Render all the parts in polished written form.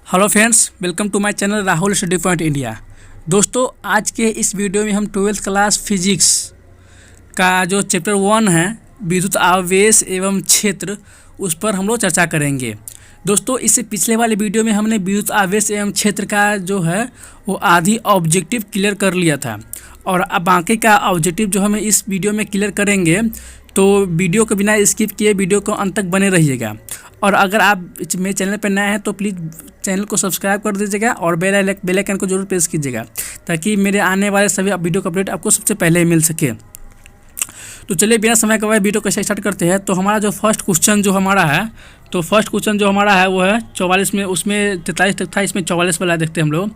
Hello friends, welcome to my channel Rahul study point India. दोस्तों, आज के इस वीडियो में हम 12th क्लास फिजिक्स का जो चैप्टर 1 है, विद्युत आवेश एवं क्षेत्र, उस पर हम लोग चर्चा करेंगे। दोस्तों, इससे पिछले वाले वीडियो में हमने विद्युत आवेश एवं क्षेत्र का जो है वो आधी ऑब्जेक्टिव क्लियर कर लिया था, और अब बाकी का ऑब्जेक्टिव जो हम इस वीडियो में क्लियर करेंगे। तो वीडियो को बिना स्किप किए वीडियो को अंत तक बने रहिएगा। और अगर आप मेरे चैनल पर नए हैं तो प्लीज़ चैनल को सब्सक्राइब कर दीजिएगा और बेल आइकन को जरूर प्रेस कीजिएगा, ताकि मेरे आने वाले सभी वीडियो का अपडेट आपको सबसे पहले मिल सके। तो चलिए बिना समय गवाए वीडियो कैसे स्टार्ट करते हैं। तो हमारा जो फर्स्ट क्वेश्चन जो हमारा है, वो है 44 में, उसमें 43 तक था, इसमें 44 वाला देखते हैं हम लोग।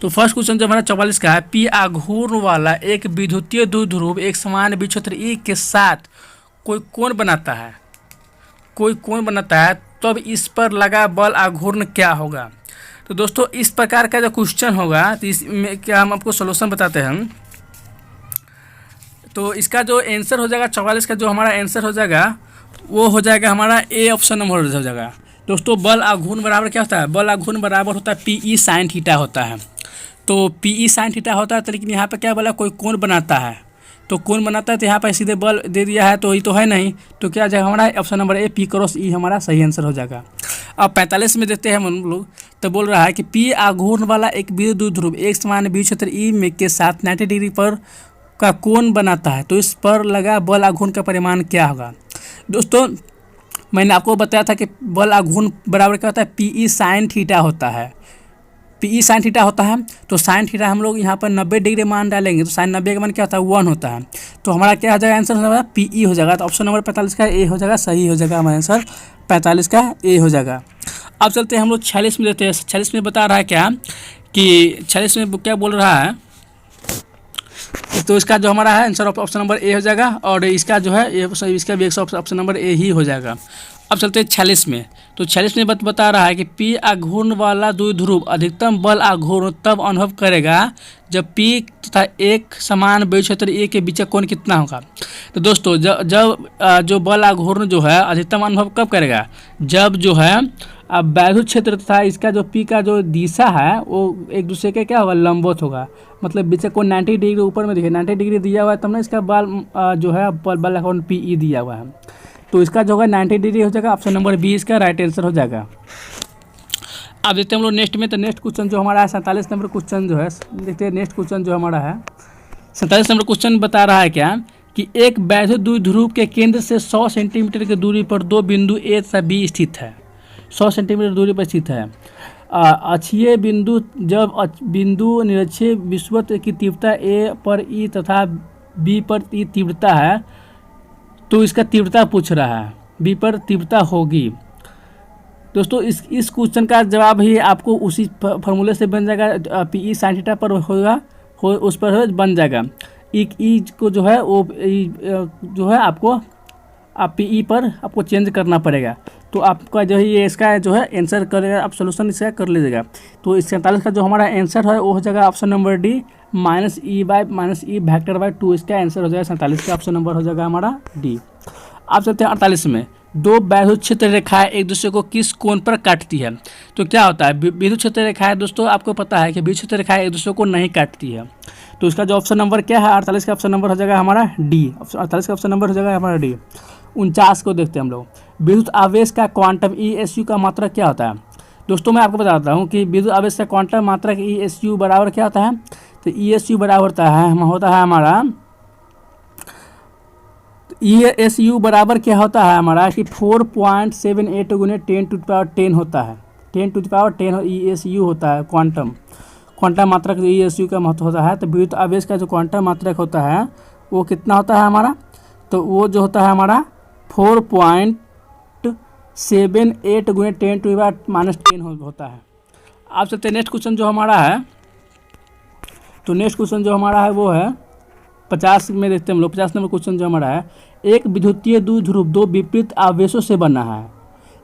तो फर्स्ट क्वेश्चन जो हमारा 44 का है, पी आघूर्ण वाला एक विद्युतीय द्विध्रुव एक समान विक्षेत्र ई के साथ कोई कोण बनाता है, तब इस पर लगा बल आघूर्ण क्या होगा। तो दोस्तों, इस प्रकार का जो क्वेश्चन होगा तो इसमें क्या हम आपको सोल्यूशन बताते हैं। तो इसका जो आंसर हो जाएगा 44 का, जो हमारा आंसर हो जाएगा वो हो जाएगा हमारा ए ऑप्शन नंबर हो जाएगा। दोस्तों, बल आघूर्ण बराबर क्या होता है? बल आघूर्ण बराबर होता है पी ई साइन थीटा होता है। तो पी ई साइन थीटा होता है, तो लेकिन यहाँ पर क्या बोला, कोई कोण बनाता है। तो कोण बनाता है तो यहाँ पर सीधे बल दे दिया है, तो ये तो है नहीं, तो क्या जाएगा हमारा option number A, P cross E हमारा सही आंसर हो जाएगा। अब 45 में देखते हैं हम लोग। तो बोल रहा है कि पी आघूर्ण वाला एक विद्युत द्विध्रुव एक समान विक्षेत्र ई में के साथ 90 डिग्री पर का कोण बनाता है, तो इस पर लगा बल आघूर्ण का परिमाण क्या होगा। दोस्तों, मैंने आपको बताया था कि बल आघूर्ण बराबर क्या होता है, पी ई साइन थीटा होता है। पी ई साइन थीटा होता है, तो साइन थीटा हम लोग यहाँ पर 90 डिग्री मान डालेंगे, तो साइन 90 का मान क्या होता है, 1 होता है। तो हमारा क्या हो जाएगा आंसर, हो जाएगा पी ई हो जाएगा। तो ऑप्शन नंबर 45 का ए हो जाएगा, सही हो जाएगा हमारा आंसर 45 का ए हो जाएगा। अब चलते हैं हम लोग 46 में देते हैं। 46 में बता रहा है क्या कि 46 में क्या बोल रहा है, तो इसका जो हमारा है आंसर ऑप्शन नंबर ए हो जाएगा, और इसका जो है इसका भी ऑप्शन नंबर ए ही हो जाएगा। अब चलते हैं 46 में। तो 46 में बता रहा है कि पी आघूर्ण वाला द्विध्रुव अधिकतम बल आघूर्ण तब अनुभव करेगा जब पी तथा एक समान विक्षेत्र ए के बीच का कोण कितना होगा। तो दोस्तों, जब जो बल आघूर्ण जो है अधिकतम अनुभव कब करेगा, जब जो है अब वैद्युत क्षेत्र तथा इसका जो पी का जो दिशा है वो एक दूसरे के क्या होगा, लंबवत होगा। मतलब बीच को 90 डिग्री ऊपर में देखिए 90 डिग्री दिया हुआ है, तब ना इसका बल जो है बल आघूर्ण पी ई दिया हुआ है। तो इसका जो है 90 डिग्री हो जाएगा, ऑप्शन नंबर बी इसका राइट आंसर हो जाएगा। अब देखते हैं हम लोग नेक्स्ट में। तो नेक्स्ट क्वेश्चन जो हमारा है 47 नंबर क्वेश्चन जो है, देखते हैं नेक्स्ट क्वेश्चन जो हमारा है 47 नंबर क्वेश्चन बता रहा है क्या कि एक वैद्युत द्विध्रुव के केंद्र से 100 सेंटीमीटर की दूरी पर दो बिंदु ए तथा बी स्थित है। 100 सेंटीमीटर दूरी पर स्थित है। अक्षीय बिंदु, जब बिंदु निरक्षीय विषुवत की तीव्रता ए पर ई तथा बी पर ई तीव्रता है, तो इसका तीव्रता पूछ रहा है, बी पर तीव्रता होगी। दोस्तों, इस क्वेश्चन का जवाब ही आपको उसी फॉर्मूले से बन जाएगा, पी ई साइन थीटा पर होगा, उस पर बन जाएगा। ई को जो है वो जो है आपको पी ई पर आपको चेंज करना पड़ेगा। तो आपका जो है ये इसका जो है आंसर करेगा, आप सोल्यूशन इसका कर लीजिएगा। तो इस 47 का जो हमारा आंसर है वो हो जाएगा option number D, minus E vector by 2, इसका आंसर हो जाएगा 47 का ऑप्शन नंबर हो जाएगा हमारा डी। आप चलते हैं 48 में। दो वैद्युत क्षेत्र रेखाएं एक दूसरे को किस कोण पर काटती है। तो क्या होता है, विद्युत क्षेत्र रेखाएं, दोस्तों आपको पता है कि विद्युत क्षेत्र रेखाएं एक दूसरे को नहीं काटती है। तो इसका जो ऑप्शन नंबर क्या है, 48 का ऑप्शन नंबर हो जाएगा हमारा डी। 48 का ऑप्शन नंबर हो जाएगा हमारा डी। 49 को देखते हैं हम लोग। विद्युत आवेश का क्वांटम ई एस यू का मात्रक क्या होता है। दोस्तों, मैं आपको बताता हूँ कि विद्युत आवेश का क्वांटम मात्रक ई एस यू बराबर क्या होता है। तो ई एस यू बराबर होता है हमारा, ई एस यू बराबर क्या होता है हमारा कि 4.78 गुने 10⁻10 होता है। 10⁻10 ई एस यू होता है क्वांटम मात्रक ई एस यू का महत्व होता है। तो विद्युत आवेश का जो क्वांटम मात्रक होता है वो कितना होता है हमारा, तो वो जो होता है हमारा 4.78 गुने 10⁻10 होता है। आप चलते नेक्स्ट क्वेश्चन जो हमारा है। तो नेक्स्ट क्वेश्चन जो हमारा है वो है 50 में देखते हैं हम लोग। 50 नंबर क्वेश्चन जो हमारा है, एक विद्युतीय द्विध्रुव दो विपरीत आवेशों से बना है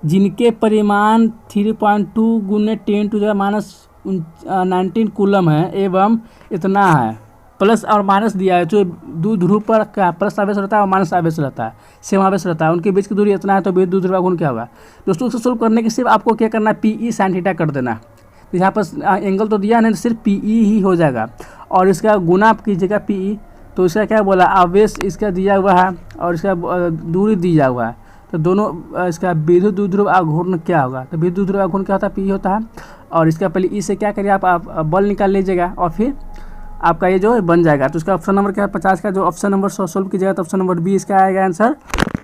जिनके परिमाण 3.2 गुने 10⁻19 कूलम है एवं इतना है। प्लस और माइनस दिया है, जो द्विध्रुव पर क्या प्लस आवेश रहता है और माइनस आवेश रहता है, सेम आवेश रहता है, उनके बीच की दूरी इतना है, तो विद्युत द्विध्रुव का गुण क्या होगा। दोस्तों, इसको सोल्व करने के सिर्फ आपको क्या करना है, पी ई साइन थीटा कर देना। यहाँ पर एंगल तो दिया नहीं, सिर्फ पी ई ही हो जाएगा। और इसका गुना आप कीजिएगा पी ई, तो इसका क्या बोला, आवेश इसका दिया हुआ है और इसका दूरी दिया हुआ है, तो दोनों इसका विद्युत द्विध्रुव आघूर्ण क्या होगा, तो विद्युत द्विध्रुव आघूर्ण क्या होता है, पी होता है। और इसका पहले ई से क्या करिए आप बल निकाल लीजिएगा और फिर आपका ये जो बन जाएगा। तो इसका ऑप्शन नंबर क्या है 50 का जो ऑप्शन नंबर सोल्व कीजिएगा तो ऑप्शन नंबर बी इसका आएगा आंसर,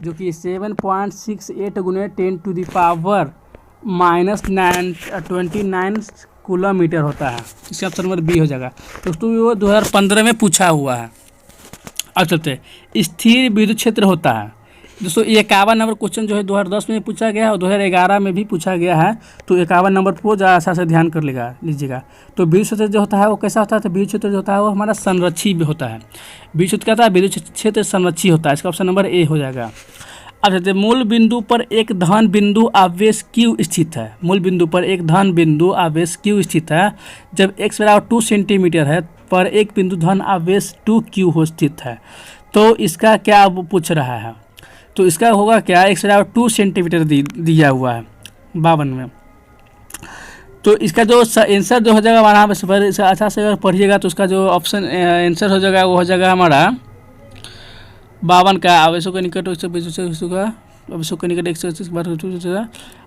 जो कि 7.68 गुने 10 टू द पावर -29 किलोमीटर होता है। इसका ऑप्शन नंबर बी हो जाएगा। दोस्तों वो 2015 में पूछा हुआ है। अब चलते स्थिर विद्युत क्षेत्र होता है। दोस्तों 51 नंबर क्वेश्चन जो है 2010 में पूछा गया है और 2011 में भी पूछा गया है, तो 51 नंबर को ज़रा अच्छा से ध्यान कर लीजिएगा। तो विद्युत क्षेत्र जो होता है वो कैसा होता है, तो विद्युत क्षेत्र जो होता है वो हमारा संरक्षी होता है। विद्युत क्षेत्र क्या होता है, विद्युत क्षेत्र संरक्षी होता है। इसका ऑप्शन नंबर ए हो जाएगा। अब चलते मूल बिंदु पर एक धन बिंदु आवेश क्यू स्थित है। मूल बिंदु पर एक धन बिंदु आवेश क्यू स्थित है जब x बराबर 2 सेंटीमीटर है पर एक बिंदु धन आवेश 2 क्यू हो स्थित है। तो इसका क्या अब पूछ रहा है, तो इसका होगा क्या, x बराबर 2 सेंटीमीटर दिया हुआ है 52 में। तो इसका जो आंसर जो हो जाएगा वहाँ पर इसका अच्छा से अगर पढ़िएगा तो उसका जो ऑप्शन आंसर हो जाएगा वो हो जाएगा हमारा 52 का। आवेशों के निकट आवेशों के निकट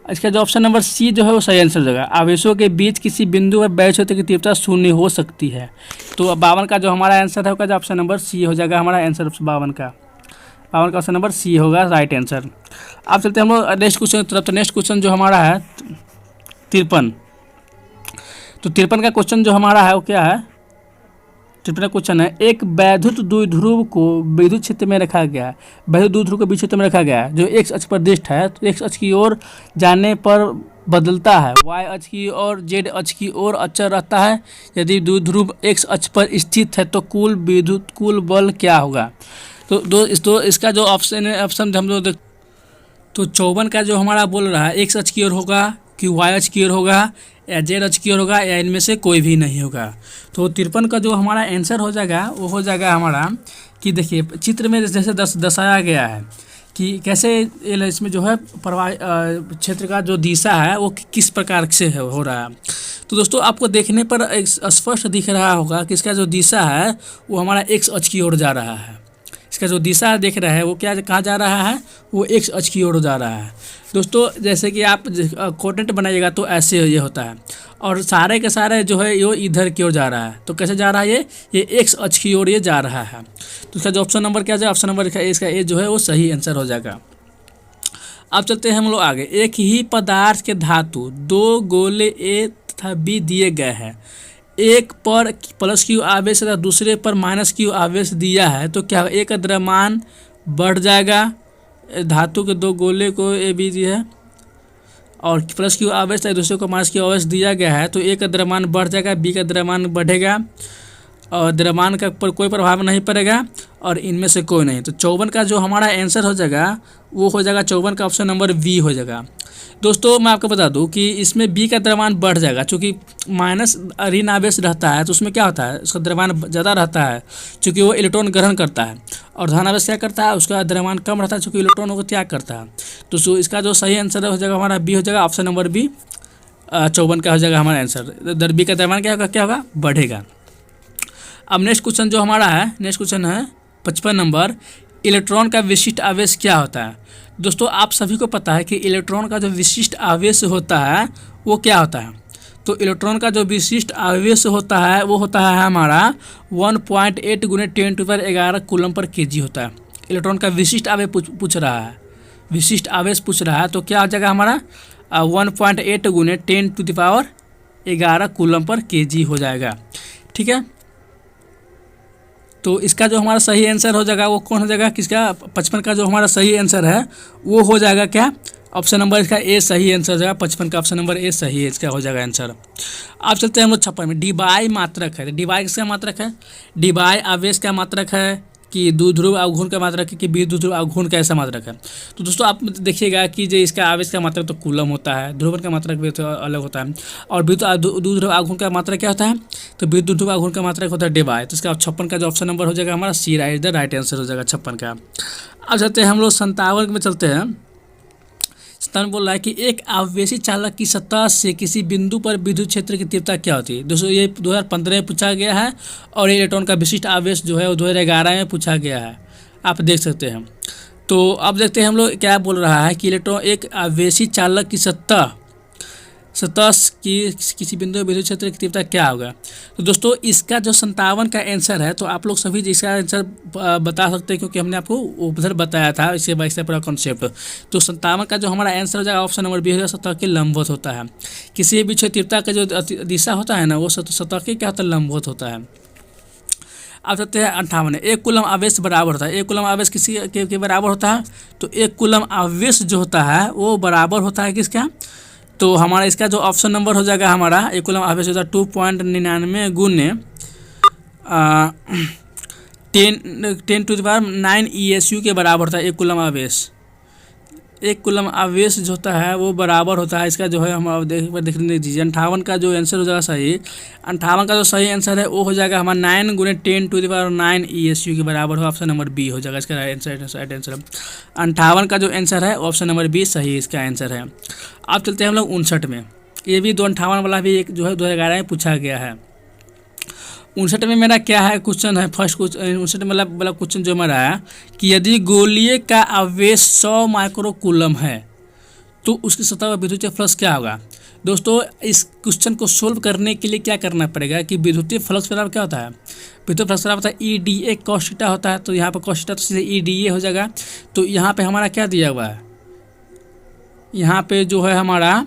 इसका जो ऑप्शन नंबर सी जो है वो सही आंसर हो जाएगा। आवेशों के बीच किसी बिंदु पर बैच क्षेत्र की तीव्रता शून्य हो सकती है। तो 52 का जो हमारा आंसर है उसका ऑप्शन नंबर सी हो जाएगा हमारा आंसर 52 का ऑप्शन नंबर सी होगा राइट आंसर। अब चलते हैं हम लोग नेक्स्ट क्वेश्चन की तरफ। तो नेक्स्ट क्वेश्चन जो हमारा है 53। तो 53 का क्वेश्चन जो हमारा है वो क्या है, 53 का क्वेश्चन है एक वैद्युत द्विध्रुव को विद्युत क्षेत्र में रखा गया है। वैद्युत द्विध्रुव को विद्युत क्षेत्र में रखा गया है जो एक्स अक्ष पर दिष्ट है, तो एक्स अक्ष की ओर जाने पर बदलता है, वाई अक्ष की ओर जेड अक्ष की ओर अचर रहता है। यदि द्विध्रुव एक्स अक्ष पर स्थित है तो कुल बल क्या होगा। तो इसका जो ऑप्शन हम लोग तो 54 का जो हमारा बोल रहा है एक्स अक्ष की ओर होगा कि वाई अक्ष की ओर होगा या जेड अक्ष की ओर होगा या इनमें से कोई भी नहीं होगा। तो 53 का जो हमारा आंसर हो जाएगा वो हो जाएगा हमारा कि देखिए चित्र में जैसे दर्शाया गया है कि कैसे इसमें जो है प्रवाह क्षेत्र का जो दिशा है वो किस प्रकार से हो रहा है। तो दोस्तों आपको देखने पर एक स्पष्ट दिख रहा होगा कि इसका जो दिशा है वो हमारा एक्स अक्ष की ओर जा रहा है। इसका जो दिशा देख रहा है वो क्या कहाँ जा रहा है, वो एक्स अक्ष की ओर जा रहा है। दोस्तों जैसे कि आप कोऑर्डिनेट बनाइएगा तो ऐसे ये होता है और सारे के सारे जो है ये इधर की ओर जा रहा है। तो कैसे जा रहा है ये एक्स अक्ष की ओर ये जा रहा है। तो इसका जो ऑप्शन नंबर क्या जाए, ऑप्शन नंबर इसका ए जो है वो सही आंसर हो जाएगा। अब चलते हैं हम लोग आगे। एक ही पदार्थ के धातु 2 गोले ए तथा बी दिए गए हैं, एक पर प्लस क्यू आवेश तथा दूसरे पर माइनस क्यू आवेश दिया है, तो क्या एक का द्रव्यमान बढ़ जाएगा। धातु के 2 गोले को ए बी दिया है और प्लस क्यू आवेश तथा दूसरे को माइनस क्यू आवेश दिया गया है, तो ए का द्रव्यमान बढ़ जाएगा, बी का द्रव्यमान बढ़ेगा और द्रव्यमान का पर कोई प्रभाव नहीं पड़ेगा और इनमें से कोई नहीं। तो 54 का जो हमारा आंसर हो जाएगा वो हो जाएगा 54 का ऑप्शन नंबर बी हो जाएगा। दोस्तों मैं आपको बता दूं कि इसमें बी का द्रव्यमान बढ़ जाएगा, चूँकि माइनस ऋण आवेश रहता है तो उसमें क्या होता है, उसका द्रव्यमान ज़्यादा रहता है चूँकि वो इलेक्ट्रॉन ग्रहण करता है, और धन आवेश क्या करता है, उसका द्रव्यमान कम रहता है चूँकि इलेक्ट्रॉन को त्याग करता है। तो इसका जो सही आंसर हो जाएगा हमारा बी हो जाएगा, ऑप्शन नंबर बी 54 का हो जाएगा हमारा आंसर। बी का द्रव्यमान क्या होगा बढ़ेगा। अब नेक्स्ट क्वेश्चन जो हमारा है, नेक्स्ट क्वेश्चन है 55 नंबर। इलेक्ट्रॉन का विशिष्ट आवेश क्या होता है। दोस्तों आप सभी को पता है कि इलेक्ट्रॉन का जो विशिष्ट आवेश होता है वो क्या होता है। तो इलेक्ट्रॉन का जो विशिष्ट आवेश होता है वो होता है हमारा 1.8 गुने 10⁻11 कूलम पर केजी होता है। इलेक्ट्रॉन का विशिष्ट आवेश पूछ रहा है, विशिष्ट आवेश पूछ रहा है, तो क्या हो जाएगा हमारा 1.8 गुने 10⁻11 कूलम पर केजी हो जाएगा। ठीक है, तो इसका जो हमारा सही आंसर हो जाएगा वो कौन हो जाएगा, किसका 55 का जो हमारा सही आंसर है वो हो जाएगा क्या, ऑप्शन नंबर इसका ए सही आंसर हो जाएगा। 55 का ऑप्शन नंबर ए सही है, इसका हो जाएगा आंसर। अब चलते हैं हम लोग 56 में। डिबाई मात्रक है। डिबाई किसका मात्रक है, डिबाई आवेश का मात्रक है कि द्विध्रुव अवघूर्ण का मात्रक है कि द्विध्रुव अवघूर्ण का ऐसा मात्रक है। तो दोस्तों आप देखिएगा कि जो इसका आवेश का मात्रक तो कूलम होता है, ध्रुवण का मात्रक भी तो अलग होता है, और द्विध्रुव अवघूर्ण का मात्रक क्या होता है, तो द्विध्रुव अवघूर्ण का मात्रक होता है डिबाई। तो इसका 56 का जो ऑप्शन नंबर हो जाएगा हमारा सी राइट आंसर हो जाएगा 56 का। अब चलते हैं हम लोग 57 में चलते हैं। सत्तावन बोल रहा है कि एक आवेशी चालक की सतह से किसी बिंदु पर विद्युत क्षेत्र की तीव्रता क्या होती है। दोस्तों ये 2015 में पूछा गया है और ये इलेक्ट्रॉन का विशिष्ट आवेश जो है वो 2011 में पूछा गया है, आप देख सकते हैं। तो अब देखते हैं हम लोग क्या बोल रहा है कि इलेक्ट्रॉन एक आवेशी चालक की सतह की किसी बिंदु विद्युत क्षेत्र की तीव्रता क्या होगा। तो दोस्तों इसका जो 57 का आंसर है, तो आप लोग सभी इसका आंसर बता सकते हैं क्योंकि हमने आपको उधर बताया था इससे पूरा कॉन्सेप्ट। तो 57 का जो हमारा आंसर हो जाएगा ऑप्शन नंबर बी हो जाएगा, सतह के लंबवत होता है। किसी भी तीव्रता का जो दिशा होता है ना वो सतह के क्या होता है, लंबवत होता है। अब चलते हैं 58। एक कूलम आवेश बराबर होता है, एक कूलम आवेश किसी के बराबर होता है। तो एक कूलम आवेश जो होता है वो बराबर होता है किसका, तो हमारा इसका जो ऑप्शन नंबर हो जाएगा हमारा एक कूलम आवेश होता है 2.99 गुने 10⁹ ESU के बराबर होता है एक कूलम आवेश। एक कूलम आवेश जो होता है वो बराबर होता है इसका जो है, हम देखने दीजिए 58 का जो आंसर हो जाएगा सही, 58 का जो सही आंसर है वो हो जाएगा हमारा 9 गुने 10⁹ ESU के बराबर हो, ऑप्शन नंबर बी हो जाएगा इसका राइट आंसर। 58 का जो आंसर है ऑप्शन नंबर बी सही इसका आंसर है। अब चलते हैं हम लोग 59 में। ये भी 258 वाला भी एक जो है 2011 में पूछा गया है। 59 में मेरा क्या है क्वेश्चन है, फर्स्ट क्वेश्चन 59 में वाला क्वेश्चन जो मेरा है कि यदि गोलीय का आवेश 100 माइक्रो कूलम है तो उसकी सतह पर विद्युतीय फ्लक्स क्या होगा। दोस्तों इस क्वेश्चन को सोल्व करने के लिए क्या करना पड़ेगा कि विद्युतीय फ्लक्स बराबर क्या होता है, विद्युतीय फ्लक्स बराबर होता है EDA cos थीटा होता है। तो यहाँ पर cos थीटा तो सीधे EDA हो जाएगा। तो यहाँ पे हमारा क्या दिया हुआ है, यहाँ पे जो है हमारा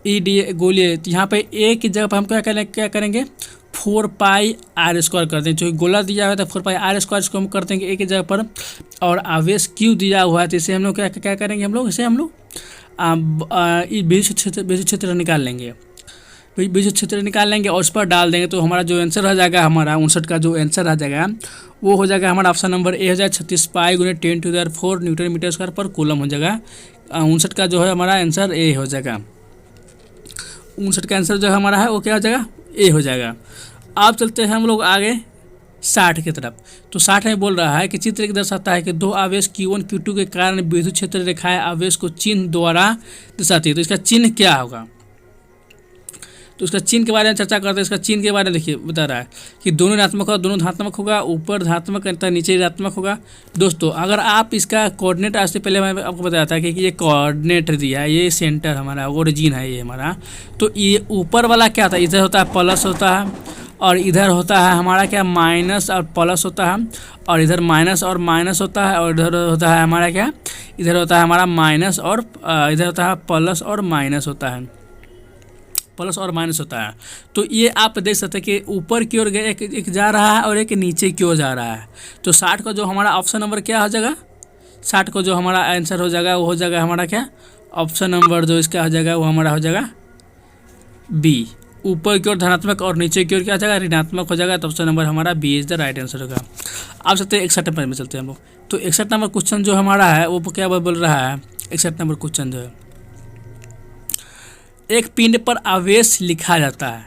EDA गोलीय, तो यहाँ पे ए की जगह पर हम क्या करेंगे 4πr² कर देंगे। जो गोला दिया हुआ था 4πr² इसको हम कर देंगे ए की जगह पर, और आवेश क्यू दिया हुआ है तो इसे हम लोग क्या करेंगे, हम लोग इसे हम लोग विद्युत क्षेत्र निकाल लेंगे, विद्युत क्षेत्र निकाल लेंगे और उस पर डाल देंगे। तो हमारा जो आंसर रह जाएगा हमारा 59 का जो आंसर रह जाएगा वो हो जाएगा हमारा ऑप्शन नंबर ए हो जाएगा 36 पाई गुने 10⁴ न्यूटन मीटर स्क्वायर पर कूलम हो जाएगा। 59 का जो है हमारा आंसर ए हो जाएगा। 59 का आंसर जो हमारा है वो क्या हो जाएगा, ए हो जाएगा। अब चलते हैं हम लोग आगे 60 की तरफ। तो 60 में बोल रहा है कि चित्र एक दर्शाता है कि दो आवेश Q1 Q2 के कारण विद्युत क्षेत्र रेखाएं आवेश को चिन्ह द्वारा दर्शाती है। तो इसका चिन्ह क्या होगा, तो उसका चिन्ह के बारे में चर्चा करते हैं। इसका चिन्ह के बारे में देखिए बता रहा है कि दोनों ऋणात्मक होगा, दोनों धनात्मक होगा, ऊपर धनात्मक तथा नीचे ऋणात्मक होगा। दोस्तों अगर आप इसका कोऑर्डिनेट, आज से पहले मैं आपको बताया था कि ये कोऑर्डिनेट दिया है, ये सेंटर हमारा ओरिजिन है ये हमारा। तो ये ऊपर वाला क्या होता है, इधर होता है प्लस होता है और इधर होता है हमारा क्या माइनस और प्लस होता है, और इधर माइनस और माइनस होता है, और इधर होता है हमारा क्या, इधर होता है हमारा माइनस और इधर होता है प्लस और माइनस होता है, प्लस और माइनस होता है। तो ये आप देख सकते हैं कि ऊपर की ओर एक जा रहा है और एक नीचे की ओर जा रहा है। तो 60 का जो हमारा ऑप्शन नंबर क्या हो जाएगा, 60 को जो हमारा आंसर हो जाएगा वो हो जाएगा हमारा क्या, ऑप्शन नंबर जो इसका हो जाएगा वो हमारा हो जाएगा बी। ऊपर की ओर धनात्मक और नीचे की ओर क्या हो जाएगा, ऋणात्मक हो जाएगा। तो ऑप्शन नंबर हमारा B is the right answer होगा। अब चलते हैं 61 नंबर में चलते हैं हम लोग। तो 61 नंबर क्वेश्चन जो हमारा है वो क्या बोल रहा है, 61 नंबर क्वेश्चन जो है, एक पिंड पर आवेश लिखा जाता है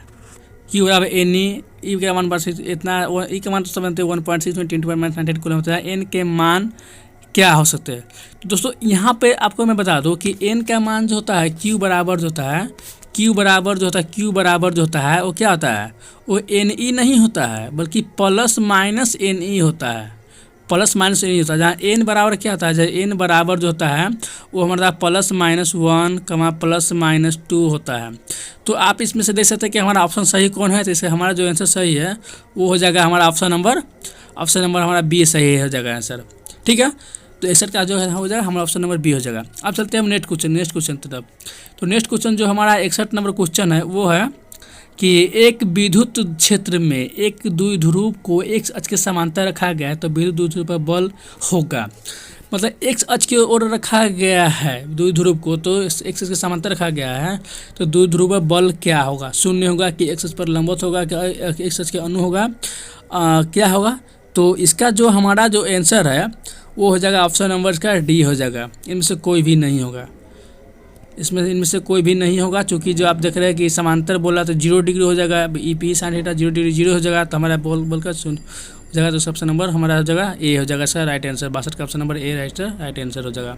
Q बराबर NE, का मान इतना ई का मान तो समझते हैं 1.6 में 10⁻⁹ कूलम होता है। N के मान क्या हो सकते हैं। तो दोस्तों यहाँ पे आपको मैं बता दूँ कि N का मान जो होता है Q बराबर जो होता है, Q बराबर जो होता है वो क्या होता है, वो NE नहीं होता है बल्कि प्लस माइनस NE होता है, प्लस माइनस NE होता है। जहाँ N बराबर क्या होता है, जहाँ N बराबर जो होता है वो हमारा +-1, +-2 होता है। तो आप इसमें से देख सकते हैं कि हमारा ऑप्शन सही कौन है। तो इससे हमारा जो आंसर सही है वो हो जाएगा हमारा ऑप्शन नंबर हमारा बी सही हो जाएगा आंसर, ठीक है। तो 61 का जो है हो जाएगा हमारा ऑप्शन नंबर बी हो जाएगा। अब चलते हैं हम नेक्स्ट क्वेश्चन तरफ। तो नेक्स्ट क्वेश्चन जो हमारा 61 नंबर क्वेश्चन है वो है कि एक विद्युत क्षेत्र में एक द्विध्रुव को x अक्ष के समांतर रखा गया है तो विद्युत द्विध्रुव पर बल होगा। मतलब x अक्ष की ओर रखा गया है द्विध्रुव को, तो x अक्ष के समांतर रखा गया है तो द्विध्रुव पर बल क्या होगा, शून्य होगा कि x अक्ष पर लंबवत होगा कि x अक्ष के अनु होगा, क्या होगा। तो इसका जो हमारा जो आंसर है वो हो जाएगा ऑप्शन नंबर का डी हो जाएगा। इनमें से कोई भी नहीं होगा, इनमें से कोई भी नहीं होगा। चूँकि जो आप देख रहे हैं कि समांतर बोला तो 0 डिग्री हो जाएगा, EP sin थीटा 0 डिग्री 0 हो जाएगा। तो हमारा बोल का हो जाएगा। तो ऑप्शन नंबर हमारा हो जाएगा ए हो जाएगा सर राइट आंसर। 62 का ऑप्शन नंबर ए राइट आंसर हो जाएगा।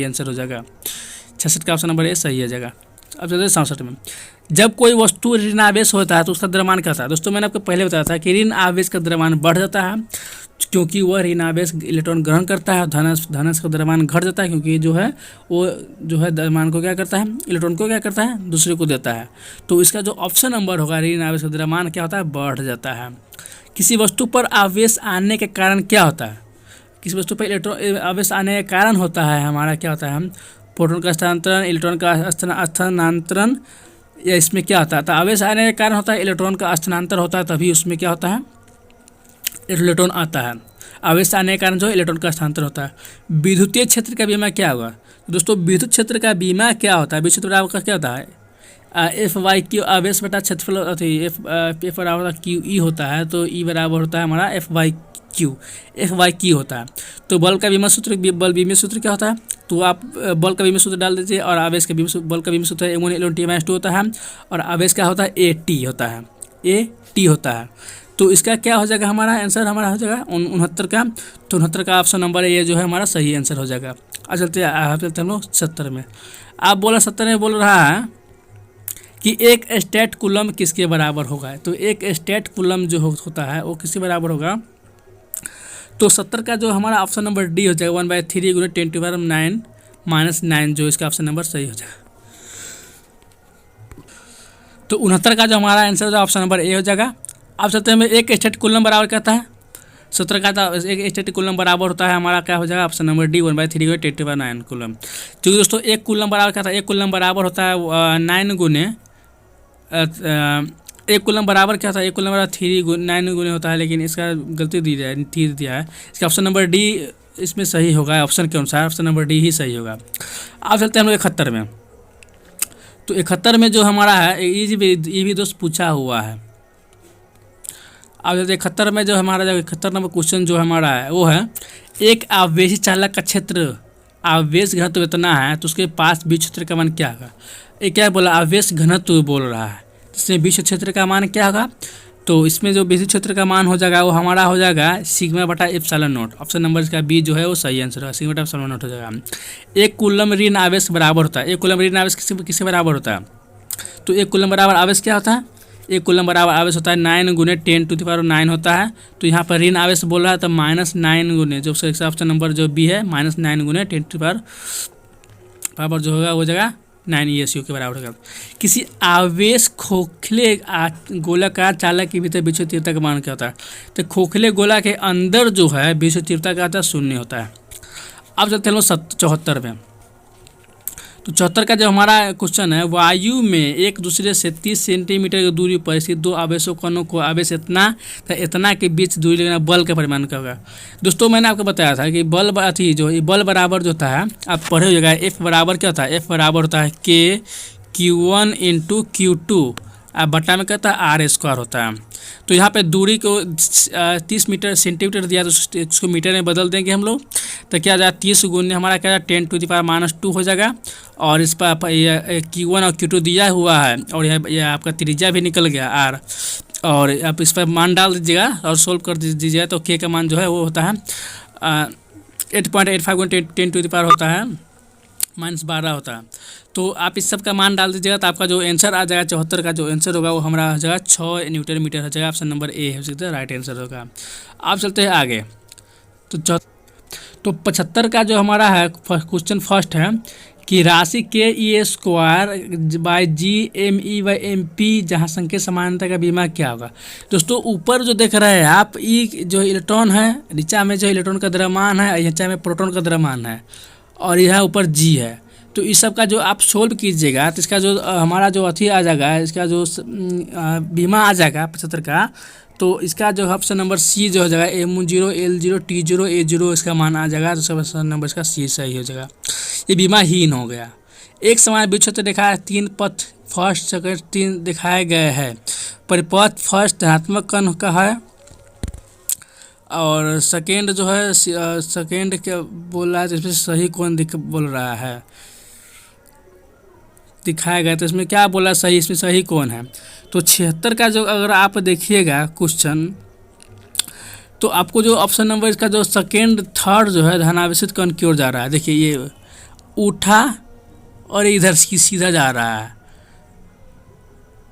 सही आंसर हो जाएगा। 66 का ऑप्शन नंबर ए सही हो जाएगा। अब चलते हैं 67 में। जब कोई वस्तु ऋण आवेश होता है तो उसका द्रव्यमान क्या होता है। दोस्तों मैंने आपको पहले बताया था कि ऋण आवेश का द्रव्यमान बढ़ जाता है क्योंकि वह ऋण आवेश इलेक्ट्रॉन ग्रहण करता है, धनावेश का द्रव्यमान घट जाता है क्योंकि जो है वो जो है द्रव्यमान को क्या करता है, इलेक्ट्रॉन को क्या करता है, दूसरे को देता है। तो इसका जो ऑप्शन नंबर होगा ऋण आवेश का द्रव्यमान क्या होता है, बढ़ जाता है। किसी वस्तु पर आवेश आने के कारण क्या होता है, किसी वस्तु पर इलेक्ट्रॉन आवेश आने का कारण होता है हमारा क्या होता है, प्रोटॉन का स्थानांतरण, इलेक्ट्रॉन का स्थानांतरण, या इसमें क्या होता है, तो आवेश आने के कारण होता है इलेक्ट्रॉन का स्थानांतर होता है, तभी उसमें क्या होता है, इलेक्ट्रॉन आता है। आवेश आने के कारण जो इलेक्ट्रॉन का स्थानांतर होता है। विद्युतीय क्षेत्र का बीमा क्या होगा। दोस्तों विद्युत क्षेत्र का बीमा क्या होता है, विद्युत क्षेत्र का क्या होता है, एफ वाई क्यू आवेश बटा क्षेत्रफल, एफ बराबर क्यू ई होता है, तो ई बराबर होता है हमारा एफ वाई क्यू होता है। तो बल का बीमा सूत्र, बल बीमा सूत्र क्या होता है, तो आप बल का बीमा सूत्र डाल दीजिए और आवेश का बल का बीमा सूत्र M1L1T-2 होता है और आवेश का होता है AT होता है, AT होता है। तो इसका क्या हो जाएगा, हमारा आंसर हमारा हो जाएगा 69 का। तो 69 का ऑप्शन नंबर ये जो है हमारा सही आंसर हो जाएगा। अब चलते हम लोग 70 में। आप बोला 70 में बोल रहा है कि एक स्टेट कूलम किसके बराबर होगा। तो एक स्टेट कूलम जो होता है वो किसके बराबर होगा, तो 70 का जो हमारा ऑप्शन नंबर डी हो जाएगा 1/3 × 10⁻⁹ जो इसका ऑप्शन नंबर सही हो जाएगा। तो 69 का जो हमारा आंसर हो जाएगा ऑप्शन नंबर ए हो जाएगा। अब चलते हैं एक स्टेट कूलम बराबर कहता है 70 का, तो एक स्टेट कूलम बराबर होता है हमारा क्या हो जाएगा ऑप्शन नंबर डी 1/3 × 10⁻9 कूलम। क्योंकि दोस्तों एक कूलम बराबर कहता है, एक कूलम बराबर होता है 9 गुने, एक कूलम बराबर क्या था, एक कूलम बराबर 9 गुने होता है, लेकिन इसका गलती दी है, 3 दिया है। इसका ऑप्शन नंबर डी इसमें सही होगा ऑप्शन के अनुसार, ऑप्शन नंबर डी ही सही होगा। अब चलते हैं हम लोग 71 में। तो 71 में जो हमारा है ये भी दोस्त पूछा हुआ है। अब चलते 71 में जो हमारा जो 71 नंबर क्वेश्चन जो हमारा है वो है, एक आवेशी चालक का क्षेत्र आवेश घनत्व इतना है तो उसके पास विद्युत क्षेत्र का मान क्या होगा। ये क्या बोला, आवेश घनत्व बोल रहा है, इसमें विद्युत क्षेत्र का मान क्या होगा। तो इसमें जो विद्युत क्षेत्र का मान हो जाएगा वो हमारा हो जाएगा सिग्मा बटा एप्सिलॉन नॉट। ऑप्शन नंबर इसका बी जो है वो सही आंसर है, सिग्मा बटा एप्सिलॉन नॉट हो जाएगा। एक कूलम ऋण आवेश बराबर होता है, एक कूलम ऋण आवेश किसके बराबर होता है। तो एक कूलम बराबर आवेश क्या होता है, एक कूलम बराबर आवेश होता है 9 गुने 10⁻9 होता है। तो यहाँ पर ऋण आवेश बोल रहा है तो -9 गुने जो ऑप्शन नंबर जो बी है -9 गुने 10 बराबर जो होगा वो जगह 9 ESU के बराबर होगा। किसी आवेश खोखले गोलाकार चालक के भीतर विद्युत तीव्रता का मान क्या होता है। तो खोखले गोला के अंदर जो है विद्युत तीव्रता का आता 0 होता है। अब चलते हैं लोग 74 में। तो 74 का जो हमारा क्वेश्चन है, वायु में एक दूसरे से 30 सेंटीमीटर की दूरी पर स्थित दो आवेशों कणों को आवेश इतना के बीच दूरी लगना बल का परिमाण क्या होगा। दोस्तों मैंने आपको बताया था कि बल बल बराबर जो होता है आप पढ़े हो जाएगा, एफ बराबर क्या होता है, एफ बराबर होता है के Q1 × Q2 बटा में कहता है R² होता है। तो यहाँ पे दूरी को 30 सेंटीमीटर दिया तो इसको मीटर में बदल देंगे हम लोग। तो क्या जाए 30 गुने हमारा क्या जाए 10⁻⁻2 हो जाएगा। और इस पर Q1 और Q2 दिया हुआ है और यह आपका त्रिज्या भी निकल गया R। और आप इस पर मान डाल दीजिएगा और सोल्व कर दीजिएगा तो K का मान जो है वो होता है 8.85 गुने 10 होता है -12 होता है। तो आप इस सब का मान डाल दीजिएगा तो आपका जो आंसर आ जाएगा 74 का जो आंसर होगा वो हमारा हो जाएगा 6 न्यूटन मीटर हो जाएगा। ऑप्शन नंबर ए हो सकता है राइट आंसर होगा। आप चलते हैं आगे। तो 75 का जो हमारा है क्वेश्चन फर्स्ट है कि राशि KE²/GME/MP जहाँ संकेत समानता का बीमा क्या होगा। दोस्तों ऊपर जो देख रहे हैं आप ई जो इलेक्ट्रॉन है, नीचा में जो इलेक्ट्रॉन का द्रव्यमान है, नीचा में प्रोटॉन का द्रव्यमान है और यह ऊपर जी है। तो इस सब का जो आप सोल्व कीजिएगा तो इसका जो हमारा जो अथी आ जाएगा, इसका जो बीमा आ जाएगा 75 का, तो इसका जो ऑप्शन नंबर सी जो हो जाएगा M0 L0 T0 A0 इसका मान आ जाएगा। तो ऑप्शन नंबर इसका सी सही हो जाएगा। ये बीमा हीन हो गया। एक समान विद्युत क्षेत्र दिखाया है, 3 पथ फर्स्ट सेकंड 3 दिखाए गए हैं। परिपथ फर्स्ट धनात्मक कण का है और सेकेंड जो है सेकेंड क्या बोल रहा है तो इसमें सही कौन बोल रहा है दिखाया गया। तो इसमें क्या बोला सही, इसमें सही कौन है। तो 76 का जो अगर आप देखिएगा क्वेश्चन तो आपको जो ऑप्शन नंबर इसका जो सेकेंड थर्ड जो है धनावेशित कण की ओर जा रहा है। देखिए ये उठा और इधर सीधा जा रहा है।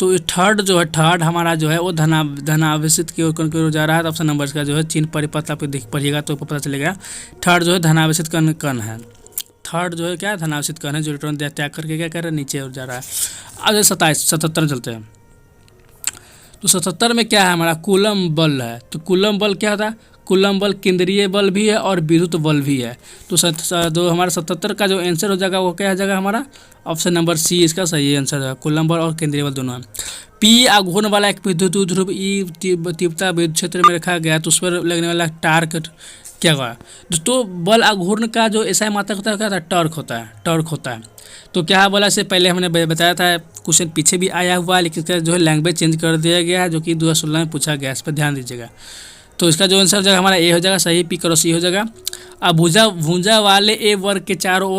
तो ये थर्ड जो है थर्ड हमारा जो है वो धनावेशित की ओर जा रहा है। तो ऑप्शन नंबर इसका जो है चिन्ह परिपथ आप देख पढ़िएगा तो पता चलेगा। थर्ड जो है धनावेशित कण है। थर्ड जो है क्या धनावेशित कण है जो इलेक्ट्रॉन त्याग करके क्या कर रहा है नीचे और जा रहा है। आगे 77 चलते हैं। तो 77 में क्या है हमारा कूलम बल है। तो कूलम बल क्या होता है, कूलम बल केंद्रीय बल भी है और विद्युत बल भी है। तो जो हमारा 77 का जो आंसर हो जाएगा वो क्या हो जाएगा हमारा ऑप्शन नंबर सी इसका सही आंसर है। कूलम बल और केंद्रीय बल दोनों है। पी आघूर्ण वाला एक विद्युत ध्रुव ई तीव्रता विद्युत क्षेत्र में रखा गया तो उस पर लगने वाला टार्क क्या हुआ। दोस्तों बल आघूर्ण का जो ऐसा मात्रक होता है क्या था, टॉर्क होता है। तो क्या बोला इससे पहले हमने बताया था, क्वेश्चन पीछे भी आया हुआ है लेकिन इसका जो है लैंग्वेज चेंज कर दिया गया है जो कि 2016 में पूछा गया। इस पर ध्यान दीजिएगा। तो इसका जो आंसर हो जाएगा हमारा ए हो जाएगा सही, पी करो सी हो जाएगा। अब भुजा वाले ए वर्ग के चारों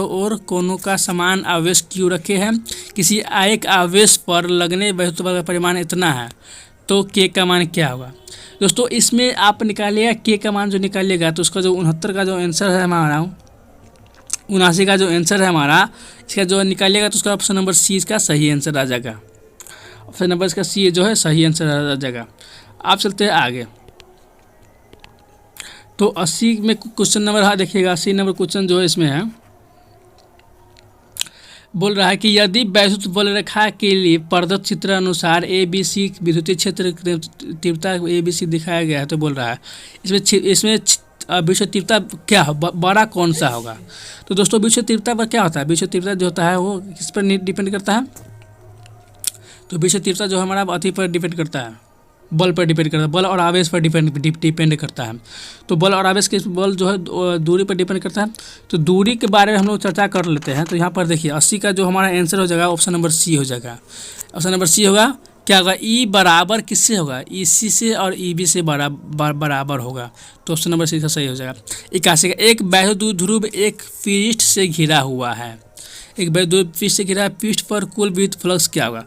ओर कोनों का समान आवेश क्यों रखे हैं। किसी एक आवेश पर लगने विद्युत बल का परिमाण इतना है तो के का मान क्या होगा। दोस्तों इसमें आप निकालिएगा के का मान जो निकालिएगा तो उसका जो 69 का जो आंसर है हमारा 79 का जो आंसर है हमारा इसका जो निकालिएगा तो उसका ऑप्शन नंबर सी इसका सही आंसर आ जाएगा। ऑप्शन नंबर इसका सी जो है सही आंसर आ जाएगा। आप चलते हैं आगे। तो 80 में क्वेश्चन नंबर हाँ देखिएगा 80 नंबर क्वेश्चन जो है इसमें है बोल रहा है कि यदि वैद्युत बल रेखा के लिए प्रदत्त चित्र अनुसार ABC विद्युतीय क्षेत्र तीव्रता ABC दिखाया गया है तो बोल रहा है इसमें विद्युत तीव्रता क्या हो बड़ा कौन सा होगा। तो दोस्तों विद्युत तीव्रता पर क्या होता है, विद्युत तीव्रता जो होता है वो किस पर डिपेंड करता है। तो विद्युत तीव्रता जो हमारा अति पर डिपेंड करता है बल पर डिपेंड करता है, बल और आवेश पर डिपेंड करता है। तो बल और आवेश के बल जो है दूरी पर डिपेंड करता है। तो दूरी के बारे में हम लोग चर्चा कर लेते हैं। तो यहाँ पर देखिए 80 का जो हमारा आंसर हो जाएगा ऑप्शन नंबर सी हो जाएगा। ऑप्शन नंबर सी होगा, क्या होगा, ई बराबर किससे होगा, ई सी से और ई बी से बराबर होगा। तो ऑप्शन नंबर सी का सही हो जाएगा। 81 का, एक वैद्युत ध्रुव एक पृष्ठ से घिरा हुआ है, एक वैद्युत पृष्ठ से घिरा है, पृष्ठ पर कुल विद्युत फ्लक्स क्या होगा।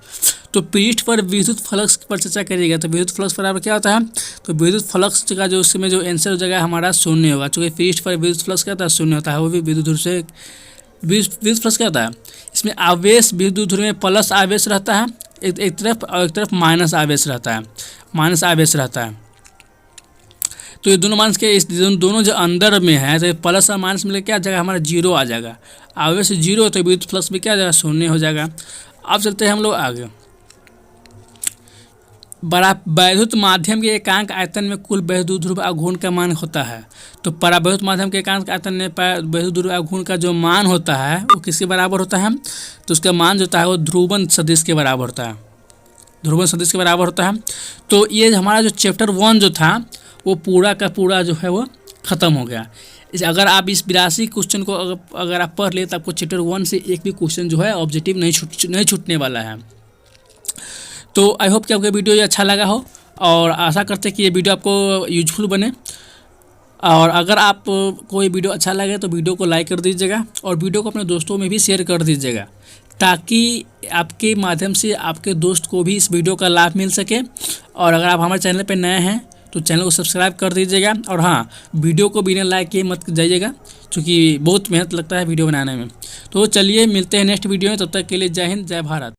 तो पृष्ठ पर विद्युत फ्लक्स पर चर्चा करिएगा। तो विद्युत फ्लक्स बराबर क्या होता है, तो विद्युत फ्लक्स का जो उसमें जो आंसर हो जाएगा हमारा शून्य होगा, क्योंकि पृष्ठ पर विद्युत फ्लक्स क्या होता है, शून्य होता है। वो भी विद्युत ध्रुव से विद्युत फ्लक्स क्या होता है, इसमें आवेश विद्युत ध्रुव में प्लस आवेश रहता है एक तरफ, और एक तरफ माइनस आवेश रहता है, माइनस आवेश रहता है। तो ये दोनों माइनस के इस दोनों जो अंदर में है, तो प्लस और माइनस मिलकर क्या जगह हमारा जीरो आ जाएगा। आवेश जीरो तो विद्युत फ्लक्स भी क्या जाएगा, शून्य हो जाएगा। अब चलते हैं हम लोग आगे। वैद्युत माध्यम के एकांक आयतन में कुल वैद्युत ध्रुव आघूर्ण का मान होता है। तो परावैद्युत माध्यम के एकांक आयतन में वैद्युत ध्रुव आघूर्ण का जो मान होता है वो किसके बराबर होता है, तो उसका मान जो होता है वो ध्रुवन सदिश के बराबर होता है, ध्रुवन सदिश के बराबर होता है। तो ये हमारा जो चैप्टर 1 जो था वो पूरा का पूरा जो है वो ख़त्म हो गया। अगर आप इस 82 क्वेश्चन को अगर आप पढ़ ले तो आपको चैप्टर 1 से एक भी क्वेश्चन जो है ऑब्जेक्टिव नहीं छूटने वाला है। तो आई होप कि आपको वीडियो ये अच्छा लगा हो, और आशा करते हैं कि ये वीडियो आपको यूजफुल बने। और अगर आप कोई वीडियो अच्छा लगे तो वीडियो को लाइक कर दीजिएगा, और वीडियो को अपने दोस्तों में भी शेयर कर दीजिएगा, ताकि आपके माध्यम से आपके दोस्त को भी इस वीडियो का लाभ मिल सके। और अगर आप हमारे चैनल पर नए हैं तो चैनल को सब्सक्राइब कर दीजिएगा। और हाँ, वीडियो को बिना लाइक किए मत जाइएगा, क्योंकि बहुत मेहनत लगता है वीडियो बनाने में। तो चलिए मिलते हैं नेक्स्ट वीडियो में, तब तक के लिए जय हिंद, जय भारत।